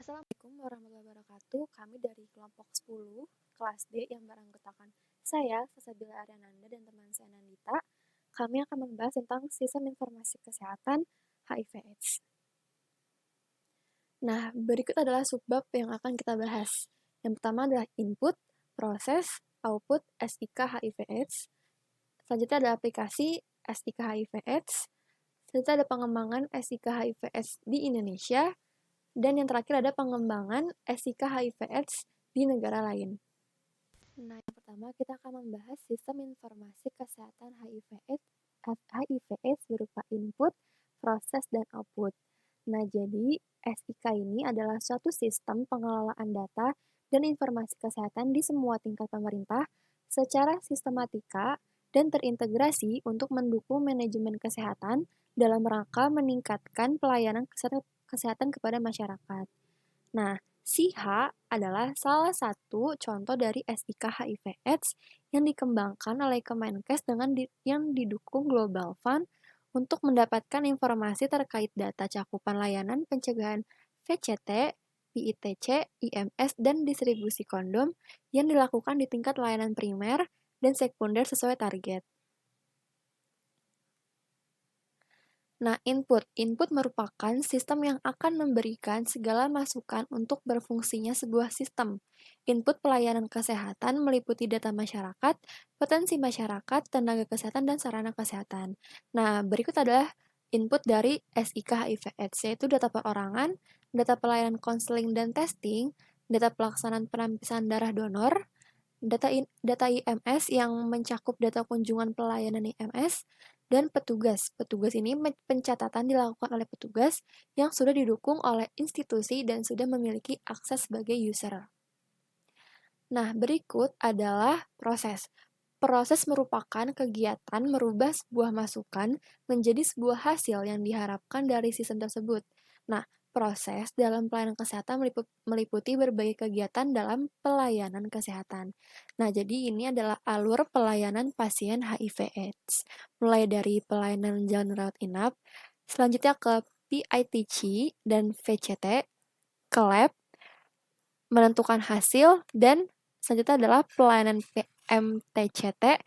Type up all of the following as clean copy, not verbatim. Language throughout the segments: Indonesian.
Assalamualaikum warahmatullahi wabarakatuh. Kami dari kelompok 10 kelas D yang beranggotakan saya, Sasabila Ariananda, dan teman saya Nandita. Kami akan membahas tentang sistem informasi kesehatan HIV/AIDS. Nah, berikut adalah subbab yang akan kita bahas. Yang pertama adalah input, proses, output SIK HIV/AIDS. Selanjutnya ada aplikasi SIK HIV/AIDS. Selanjutnya ada pengembangan SIK HIV/AIDS di Indonesia. Dan yang terakhir ada pengembangan SIK HIV/AIDS di negara lain. Nah, yang pertama kita akan membahas sistem informasi kesehatan HIV/AIDS berupa input, proses, dan output. Nah, jadi SIK ini adalah suatu sistem pengelolaan data dan informasi kesehatan di semua tingkat pemerintah secara sistematika dan terintegrasi untuk mendukung manajemen kesehatan dalam rangka meningkatkan pelayanan kesehatan kepada masyarakat. Nah, SIHA adalah salah satu contoh dari SIK HIV/AIDS yang dikembangkan oleh Kemenkes yang didukung Global Fund untuk mendapatkan informasi terkait data cakupan layanan pencegahan VCT, PITC, IMS, dan distribusi kondom yang dilakukan di tingkat layanan primer dan sekunder sesuai target. Nah, input. Input merupakan sistem yang akan memberikan segala masukan untuk berfungsinya sebuah sistem. Input pelayanan kesehatan meliputi data masyarakat, potensi masyarakat, tenaga kesehatan, dan sarana kesehatan. Nah, berikut adalah input dari SIK HIV/AIDS, yaitu data perorangan, data pelayanan konseling dan testing, data pelaksanaan penampisan darah donor, data IMS yang mencakup data kunjungan pelayanan IMS, dan petugas. Petugas ini pencatatan dilakukan oleh petugas yang sudah didukung oleh institusi dan sudah memiliki akses sebagai user. Nah, berikut adalah proses. Proses merupakan kegiatan merubah sebuah masukan menjadi sebuah hasil yang diharapkan dari sistem tersebut. Nah, proses dalam pelayanan kesehatan meliputi berbagai kegiatan dalam pelayanan kesehatan. Nah, jadi ini adalah alur pelayanan pasien HIV/AIDS. Mulai dari pelayanan jalan rawat inap, selanjutnya ke PITC dan VCT, ke lab, menentukan hasil, dan selanjutnya adalah pelayanan PMTCT,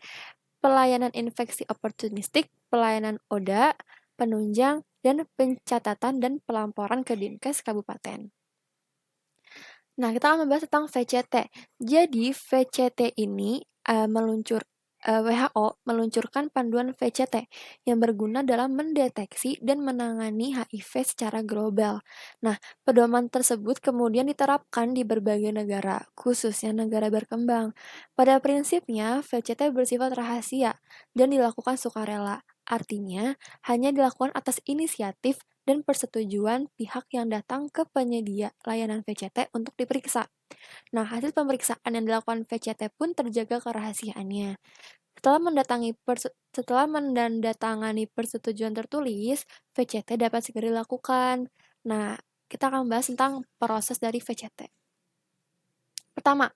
pelayanan infeksi oportunistik, pelayanan ODA, penunjang, dan pencatatan dan pelamporan ke Dinkes Kabupaten. Nah, kita akan membahas tentang VCT. Jadi, VCT ini WHO meluncurkan panduan VCT yang berguna dalam mendeteksi dan menangani HIV secara global. Nah, pedoman tersebut kemudian diterapkan di berbagai negara, khususnya negara berkembang. Pada prinsipnya, VCT bersifat rahasia dan dilakukan sukarela. Artinya, hanya dilakukan atas inisiatif dan persetujuan pihak yang datang ke penyedia layanan VCT untuk diperiksa. Nah, hasil pemeriksaan yang dilakukan VCT pun terjaga kerahasiaannya. Setelah menandatangani persetujuan tertulis, VCT dapat segera dilakukan. Nah, kita akan membahas tentang proses dari VCT. Pertama,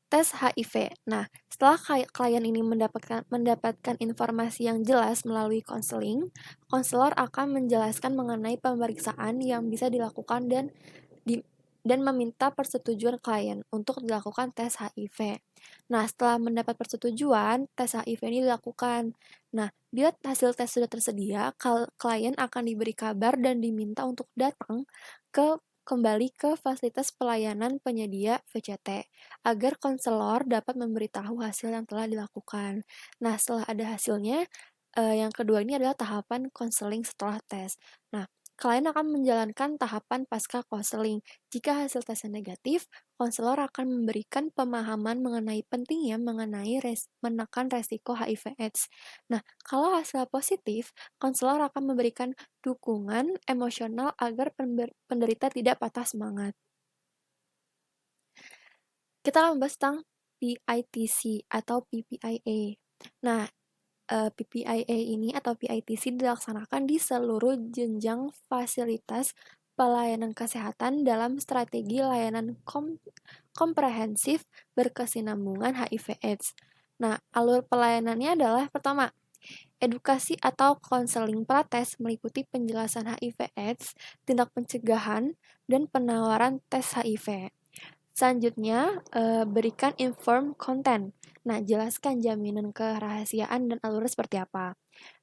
tes HIV. Nah, setelah klien ini mendapatkan informasi yang jelas melalui konseling, konselor akan menjelaskan mengenai pemeriksaan yang bisa dilakukan dan meminta persetujuan klien untuk dilakukan tes HIV. Nah, setelah mendapat persetujuan, tes HIV ini dilakukan. Nah, bila hasil tes sudah tersedia, klien akan diberi kabar dan diminta untuk datang kembali ke fasilitas pelayanan penyedia VCT agar konselor dapat memberitahu hasil yang telah dilakukan. Nah, setelah ada hasilnya, yang kedua ini adalah tahapan konseling setelah tes. Nah, klien akan menjalankan tahapan pasca konseling. Jika hasil tesnya negatif, konselor akan memberikan pemahaman mengenai pentingnya menekan resiko HIV/AIDS. Nah, kalau hasil positif, konselor akan memberikan dukungan emosional agar penderita tidak patah semangat. Kita akan membahas tentang PITC atau PPIA. Nah, PPIA ini atau PITC dilaksanakan di seluruh jenjang fasilitas pelayanan kesehatan dalam strategi layanan komprehensif berkesinambungan HIV/AIDS. Nah, alur pelayanannya adalah pertama, Edukasi atau konseling prates meliputi penjelasan HIV/AIDS, tindak pencegahan, dan penawaran tes HIV. Selanjutnya, berikan informed consent. Nah, jelaskan jaminan kerahasiaan dan alurnya seperti apa.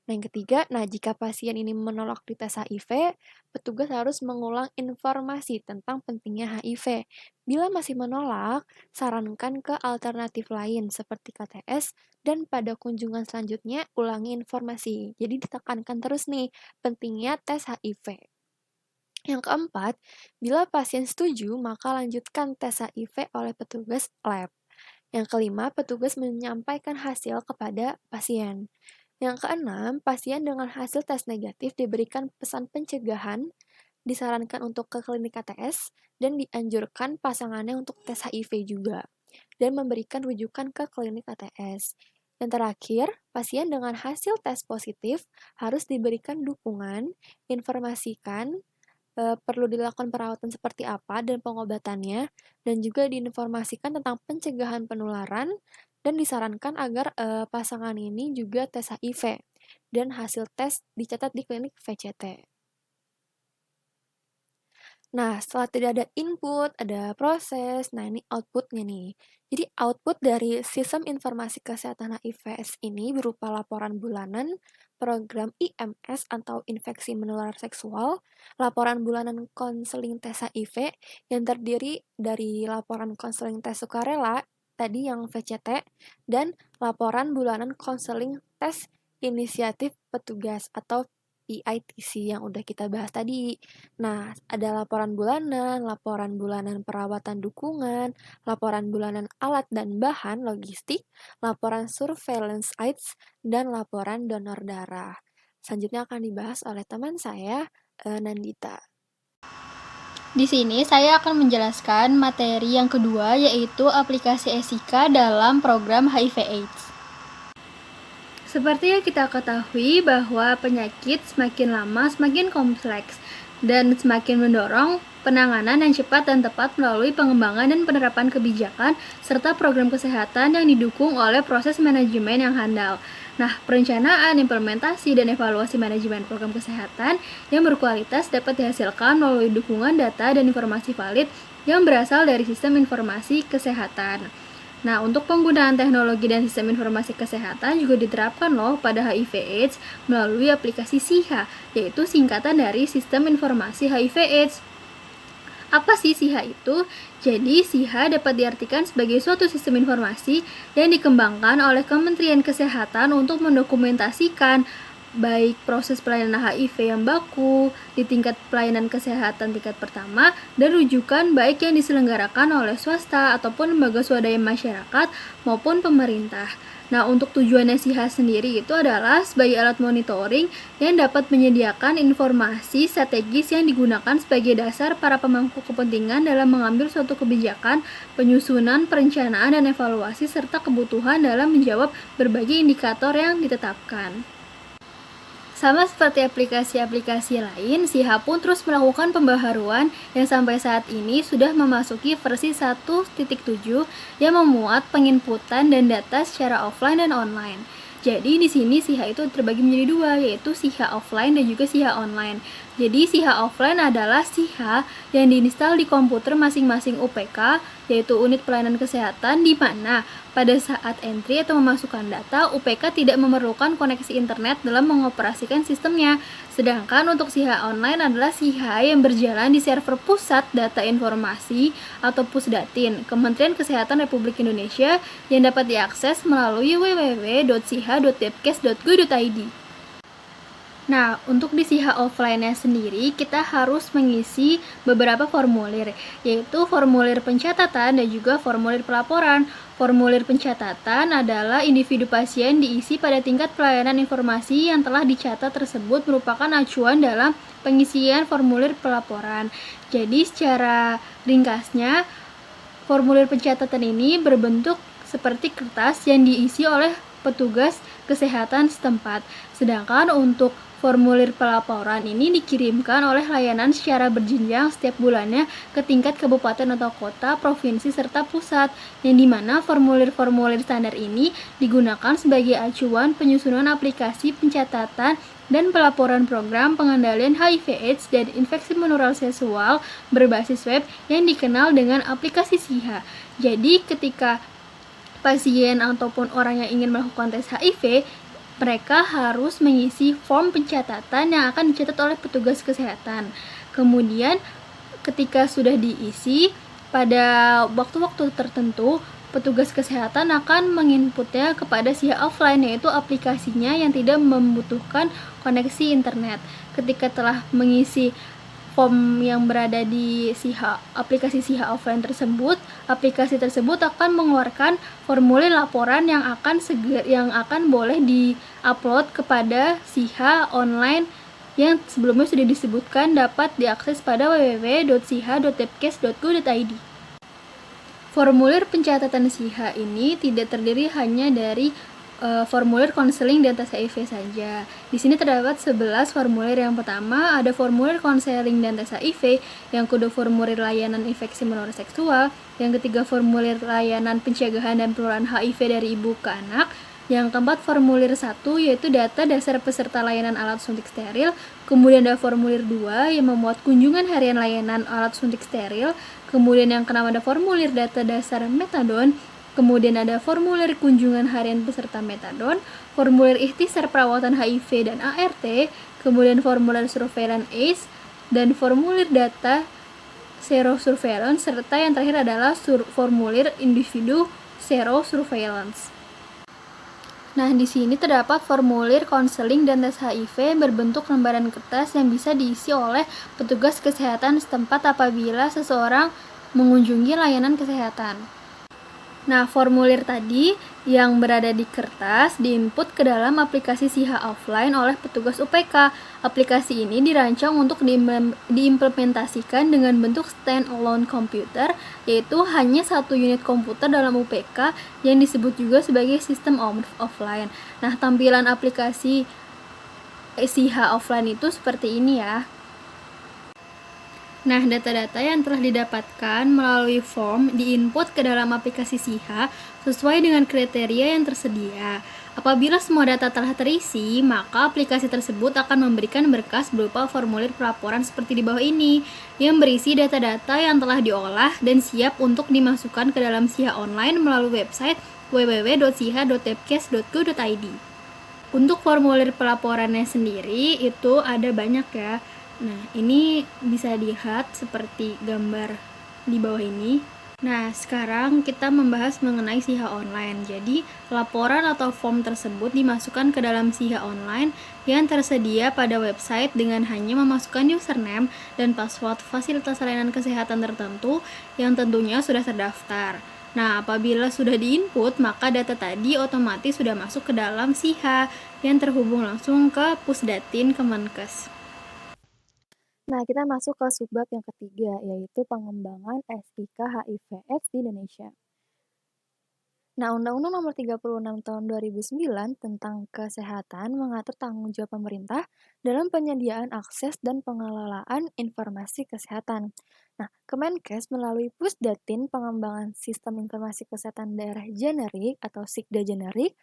Nah, yang ketiga, jika pasien ini menolak dites HIV, petugas harus mengulang informasi tentang pentingnya HIV. Bila masih menolak, sarankan ke alternatif lain seperti KTS dan pada kunjungan selanjutnya ulangi informasi. Jadi ditekankan terus nih pentingnya tes HIV. Yang keempat, bila pasien setuju, maka lanjutkan tes HIV oleh petugas lab. Yang kelima, petugas menyampaikan hasil kepada pasien. Yang keenam, pasien dengan hasil tes negatif diberikan pesan pencegahan, disarankan untuk ke klinik KTS, dan dianjurkan pasangannya untuk tes HIV juga, dan memberikan rujukan ke klinik KTS. Yang terakhir, pasien dengan hasil tes positif harus diberikan dukungan, informasikan perlu dilakukan perawatan seperti apa dan pengobatannya, dan juga diinformasikan tentang pencegahan penularan, dan disarankan agar pasangan ini juga tes HIV, dan hasil tes dicatat di klinik VCT. Nah, setelah tidak ada input, ada proses, nah ini outputnya nih. Jadi output dari sistem informasi kesehatan HIV/AIDS ini berupa laporan bulanan, program IMS atau infeksi menular seksual, laporan bulanan konseling tes HIV yang terdiri dari laporan konseling tes sukarela, tadi yang VCT, dan laporan bulanan konseling tes inisiatif petugas atau PITC yang udah kita bahas tadi. Nah, ada laporan bulanan perawatan dukungan, laporan bulanan alat dan bahan logistik, laporan surveillance AIDS, dan laporan donor darah. Selanjutnya akan dibahas oleh teman saya, Nandita. Di sini saya akan menjelaskan materi yang kedua, yaitu aplikasi Esika dalam program HIV/AIDS. Seperti yang kita ketahui bahwa penyakit semakin lama semakin kompleks dan semakin mendorong penanganan yang cepat dan tepat melalui pengembangan dan penerapan kebijakan serta program kesehatan yang didukung oleh proses manajemen yang handal. Nah, perencanaan, implementasi, dan evaluasi manajemen program kesehatan yang berkualitas dapat dihasilkan melalui dukungan data dan informasi valid yang berasal dari sistem informasi kesehatan. Nah, untuk penggunaan teknologi dan sistem informasi kesehatan juga diterapkan loh pada HIV/AIDS melalui aplikasi SIHA, yaitu singkatan dari Sistem Informasi HIV/AIDS. Apa sih SIHA itu? Jadi, SIHA dapat diartikan sebagai suatu sistem informasi yang dikembangkan oleh Kementerian Kesehatan untuk mendokumentasikan baik proses pelayanan HIV yang baku di tingkat pelayanan kesehatan tingkat pertama dan rujukan baik yang diselenggarakan oleh swasta ataupun lembaga swadaya masyarakat maupun pemerintah. Nah, untuk tujuannya SIHA sendiri itu adalah sebagai alat monitoring yang dapat menyediakan informasi strategis yang digunakan sebagai dasar para pemangku kepentingan dalam mengambil suatu kebijakan, penyusunan, perencanaan, dan evaluasi serta kebutuhan dalam menjawab berbagai indikator yang ditetapkan. Sama seperti aplikasi-aplikasi lain, SIHA pun terus melakukan pembaharuan yang sampai saat ini sudah memasuki versi 1.7 yang memuat penginputan dan data secara offline dan online. Jadi di sini SIHA itu terbagi menjadi dua, yaitu SIHA offline dan juga SIHA online. Jadi SIHA offline adalah SIHA yang diinstal di komputer masing-masing UPK, yaitu unit pelayanan kesehatan, di mana pada saat entry atau memasukkan data, UPK tidak memerlukan koneksi internet dalam mengoperasikan sistemnya. Sedangkan untuk SIHA online adalah SIHA yang berjalan di server pusat data informasi atau Pusdatin, Kementerian Kesehatan Republik Indonesia, yang dapat diakses melalui www.siha.depkes.go.id. Nah, untuk di SIHA offline-nya sendiri, kita harus mengisi beberapa formulir, yaitu formulir pencatatan dan juga formulir pelaporan. Formulir pencatatan adalah individu pasien diisi pada tingkat pelayanan informasi yang telah dicatat tersebut merupakan acuan dalam pengisian formulir pelaporan. Jadi, secara ringkasnya, formulir pencatatan ini berbentuk seperti kertas yang diisi oleh petugas kesehatan setempat. Sedangkan untuk Formulir pelaporan ini dikirimkan oleh layanan secara berjenjang setiap bulannya ke tingkat kabupaten atau kota, provinsi, serta pusat, yang dimana formulir-formulir standar ini digunakan sebagai acuan penyusunan aplikasi pencatatan dan pelaporan program pengendalian HIV/AIDS dan infeksi menular seksual berbasis web yang dikenal dengan aplikasi SIHA. Jadi ketika pasien ataupun orang yang ingin melakukan tes HIV, mereka harus mengisi form pencatatan yang akan dicatat oleh petugas kesehatan. Kemudian ketika sudah diisi, pada waktu-waktu tertentu, petugas kesehatan akan menginputnya kepada SIHA offline, yaitu aplikasinya yang tidak membutuhkan koneksi internet. Ketika telah mengisi form yang berada di aplikasi SIHA offline tersebut, aplikasi tersebut akan mengeluarkan formulir laporan yang akan boleh di-upload kepada SIHA online yang sebelumnya sudah disebutkan dapat diakses pada www.siha.depkes.go.id. Formulir pencatatan SIHA ini tidak terdiri hanya dari formulir konseling dan tes HIV saja. Di sini terdapat 11 formulir. Yang pertama ada formulir konseling dan tes HIV, yang kedua formulir layanan infeksi menular seksual, yang ketiga formulir layanan pencegahan dan penularan HIV dari ibu ke anak, yang keempat formulir 1 yaitu data dasar peserta layanan alat suntik steril, kemudian ada formulir 2 yang memuat kunjungan harian layanan alat suntik steril, kemudian yang keenam ada formulir data dasar metadon, kemudian ada formulir kunjungan harian peserta metadon, formulir ikhtisar perawatan HIV dan ART, kemudian formulir surveillance AIDS, dan formulir data serosurveillance, serta yang terakhir adalah formulir individu serosurveillance. Nah, di sini terdapat formulir konseling dan tes HIV berbentuk lembaran kertas yang bisa diisi oleh petugas kesehatan setempat apabila seseorang mengunjungi layanan kesehatan. Nah, formulir tadi yang berada di kertas diinput ke dalam aplikasi SIHA offline oleh petugas UPK. Aplikasi ini dirancang untuk diimplementasikan dengan bentuk stand-alone komputer, yaitu hanya satu unit komputer dalam UPK yang disebut juga sebagai sistem offline. Nah, tampilan aplikasi SIHA offline itu seperti ini ya. Nah, data-data yang telah didapatkan melalui form diinput ke dalam aplikasi SIHA sesuai dengan kriteria yang tersedia. Apabila semua data telah terisi, maka aplikasi tersebut akan memberikan berkas berupa formulir pelaporan seperti di bawah ini, yang berisi data-data yang telah diolah dan siap untuk dimasukkan ke dalam SIHA online melalui website www.siha.depkes.go.id. Untuk formulir pelaporannya sendiri itu ada banyak ya. Nah, ini bisa dilihat seperti gambar di bawah ini. Nah, sekarang kita membahas mengenai SIHA online. Jadi, laporan atau form tersebut dimasukkan ke dalam SIHA online yang tersedia pada website dengan hanya memasukkan username dan password fasilitas layanan kesehatan tertentu yang tentunya sudah terdaftar. Nah, apabila sudah diinput, maka data tadi otomatis sudah masuk ke dalam SIHA yang terhubung langsung ke Pusdatin Kemenkes. Nah, kita masuk ke subbab yang ketiga, yaitu pengembangan SIK HIV/AIDS di Indonesia. Nah, Undang-Undang Nomor 36 Tahun 2009 tentang Kesehatan mengatur tanggung jawab pemerintah dalam penyediaan akses dan pengelolaan informasi kesehatan. Nah, Kemenkes melalui Pusdatin Pengembangan Sistem Informasi Kesehatan Daerah Generik atau Sikda Generik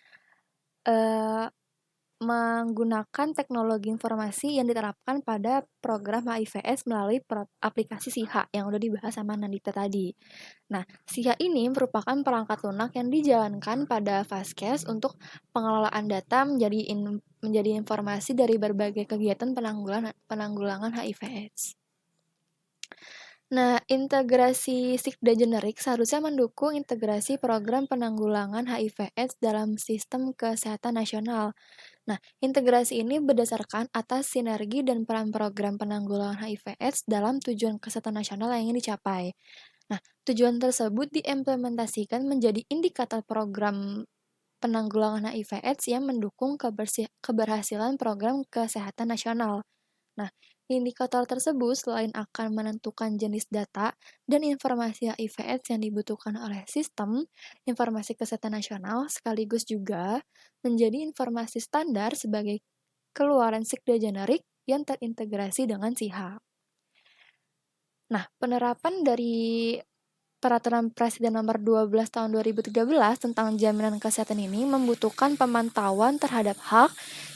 menggunakan teknologi informasi yang diterapkan pada program HIV/AIDS melalui aplikasi SIHA yang udah dibahas sama Nandita tadi. Nah, SIHA ini merupakan perangkat lunak yang dijalankan pada Vaskes untuk pengelolaan data menjadi informasi dari berbagai kegiatan penanggulangan HIV/AIDS. Nah, integrasi Sikda Generik seharusnya mendukung integrasi program penanggulangan HIV/AIDS dalam sistem kesehatan nasional. Nah, integrasi ini berdasarkan atas sinergi dan peran program penanggulangan HIV/AIDS dalam tujuan kesehatan nasional yang ingin dicapai. Nah, tujuan tersebut diimplementasikan menjadi indikator program penanggulangan HIV/AIDS yang mendukung keberhasilan program kesehatan nasional. Nah, indikator tersebut selain akan menentukan jenis data dan informasi HIV/AIDS yang dibutuhkan oleh sistem informasi kesehatan nasional, sekaligus juga menjadi informasi standar sebagai keluaran Sikda generik yang terintegrasi dengan SIHA. Nah, penerapan dari Peraturan Presiden Nomor 12 Tahun 2013 tentang jaminan kesehatan ini membutuhkan pemantauan terhadap hak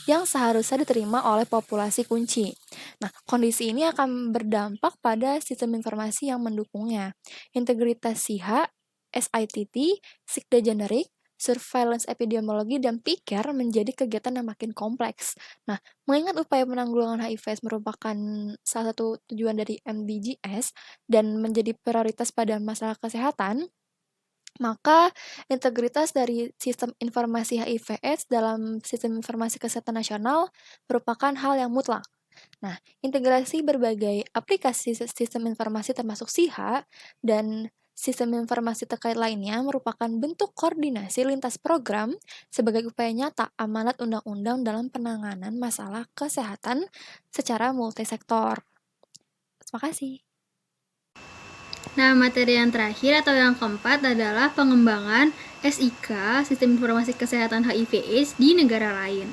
yang seharusnya diterima oleh populasi kunci. Nah, kondisi ini akan berdampak pada sistem informasi yang mendukungnya. Integritas SIHA, SITT, Sikda generik, surveillance epidemiologi, dan PICARE menjadi kegiatan yang makin kompleks. Nah, mengingat upaya penanggulangan HIV/AIDS merupakan salah satu tujuan dari MDGs dan menjadi prioritas pada masalah kesehatan, maka integritas dari sistem informasi HIV/AIDS dalam sistem informasi kesehatan nasional merupakan hal yang mutlak. Nah, integrasi berbagai aplikasi sistem informasi termasuk SIHA dan sistem informasi terkait lainnya merupakan bentuk koordinasi lintas program sebagai upaya nyata amanat undang-undang dalam penanganan masalah kesehatan secara multisektor. Terima kasih. Nah, materi yang terakhir atau yang keempat adalah pengembangan SIK, Sistem Informasi Kesehatan HIV/AIDS di negara lain.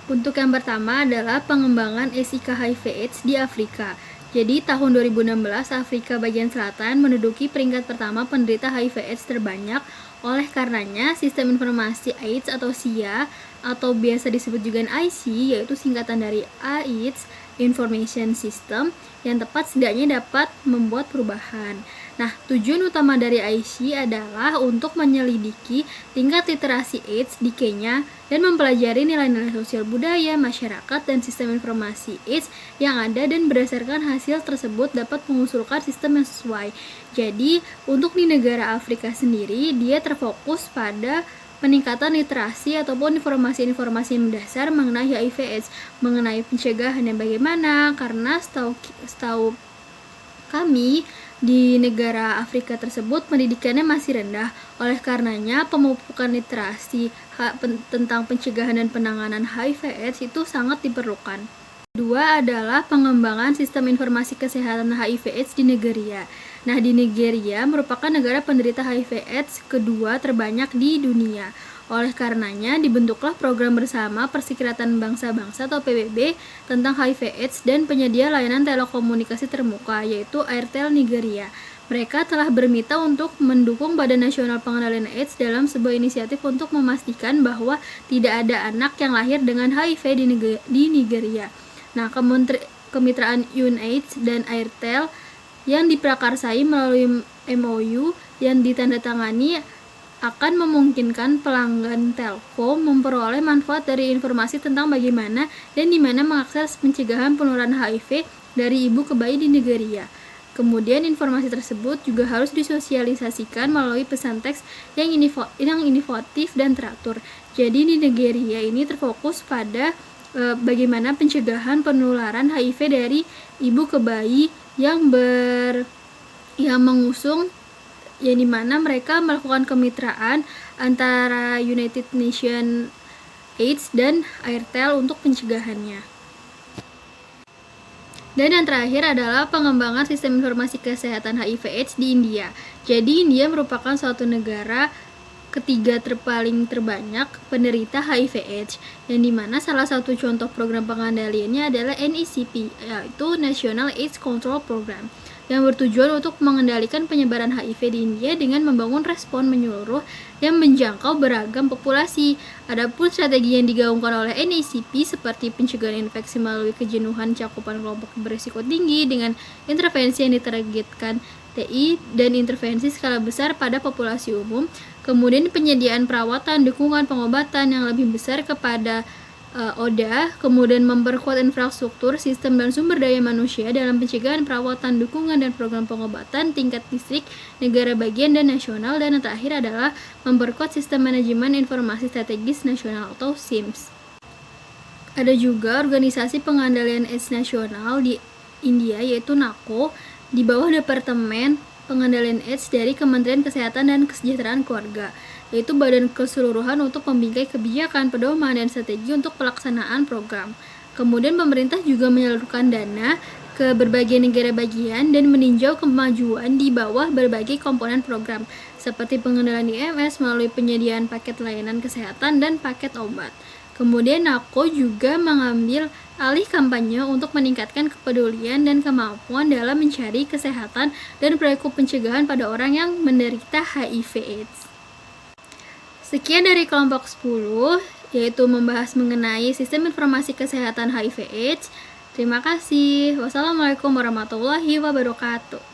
Untuk yang pertama adalah pengembangan SIK HIV/AIDS di Afrika. Jadi, tahun 2016, Afrika bagian selatan menduduki peringkat pertama penderita HIV/AIDS terbanyak. Oleh karenanya, Sistem Informasi AIDS atau SIA, atau biasa disebut juga IC, yaitu singkatan dari AIDS, Information System, yang tepat setidaknya dapat membuat perubahan. Nah, tujuan utama dari IC adalah untuk menyelidiki tingkat literasi AIDS di Kenya dan mempelajari nilai-nilai sosial budaya, masyarakat, dan sistem informasi AIDS yang ada, dan berdasarkan hasil tersebut dapat mengusulkan sistem yang sesuai. Jadi, untuk di negara Afrika sendiri, dia terfokus pada peningkatan literasi ataupun informasi-informasi mendasar mengenai HIV/AIDS, mengenai pencegahan yang bagaimana, karena setahu kami di negara Afrika tersebut pendidikannya masih rendah. Oleh karenanya, pemupukan literasi tentang pencegahan dan penanganan HIV/AIDS itu sangat diperlukan. Kedua adalah pengembangan sistem informasi kesehatan HIV/AIDS di Nigeria. Nah, di Nigeria merupakan negara penderita HIV/AIDS kedua terbanyak di dunia. Oleh karenanya, dibentuklah program bersama Perserikatan Bangsa-Bangsa atau PBB tentang HIV/AIDS dan penyedia layanan telekomunikasi terbuka, yaitu Airtel Nigeria. Mereka telah bermitra untuk mendukung Badan Nasional Pengendalian AIDS dalam sebuah inisiatif untuk memastikan bahwa tidak ada anak yang lahir dengan HIV di Nigeria. Nah, kemitraan UNAIDS dan Airtel yang diprakarsai melalui MOU yang ditandatangani akan memungkinkan pelanggan telco memperoleh manfaat dari informasi tentang bagaimana dan di mana mengakses pencegahan penularan HIV dari ibu ke bayi di Nigeria. Kemudian informasi tersebut juga harus disosialisasikan melalui pesan teks yang inovatif dan teratur. Jadi di Nigeria ini terfokus pada bagaimana pencegahan penularan HIV dari ibu ke bayi yang mengusung, yang dimana mereka melakukan kemitraan antara United Nations AIDS dan Airtel untuk pencegahannya. Dan yang terakhir adalah pengembangan sistem informasi kesehatan HIV/AIDS di India. Jadi India merupakan suatu negara ketiga paling terbanyak penderita HIV/AIDS, yang dimana salah satu contoh program pengendaliannya adalah NECP, yaitu National AIDS Control Program, yang bertujuan untuk mengendalikan penyebaran HIV di India dengan membangun respon menyeluruh yang menjangkau beragam populasi. Adapun strategi yang digaungkan oleh NECP seperti pencegahan infeksi melalui kejenuhan cakupan kelompok berisiko tinggi dengan intervensi yang ditargetkan TI dan intervensi skala besar pada populasi umum, kemudian penyediaan perawatan, dukungan pengobatan yang lebih besar kepada ODA, kemudian memperkuat infrastruktur, sistem dan sumber daya manusia dalam pencegahan, perawatan, dukungan, dan program pengobatan tingkat distrik, negara bagian, dan nasional, dan yang terakhir adalah memperkuat sistem manajemen informasi strategis nasional atau SIMS. Ada juga organisasi pengendalian AIDS nasional di India, yaitu NACO, di bawah Departemen Pengendalian AIDS dari Kementerian Kesehatan dan Kesejahteraan Keluarga, yaitu badan keseluruhan untuk membingkai kebijakan, pedoman, dan strategi untuk pelaksanaan program. Kemudian pemerintah juga menyalurkan dana ke berbagai negara bagian dan meninjau kemajuan di bawah berbagai komponen program, seperti pengendalian IMS melalui penyediaan paket layanan kesehatan dan paket obat. Kemudian aku juga mengambil alih kampanye untuk meningkatkan kepedulian dan kemampuan dalam mencari kesehatan dan perilaku pencegahan pada orang yang menderita HIV/AIDS. Sekian dari kelompok 10, yaitu membahas mengenai sistem informasi kesehatan HIV/AIDS. Terima kasih. Wassalamualaikum warahmatullahi wabarakatuh.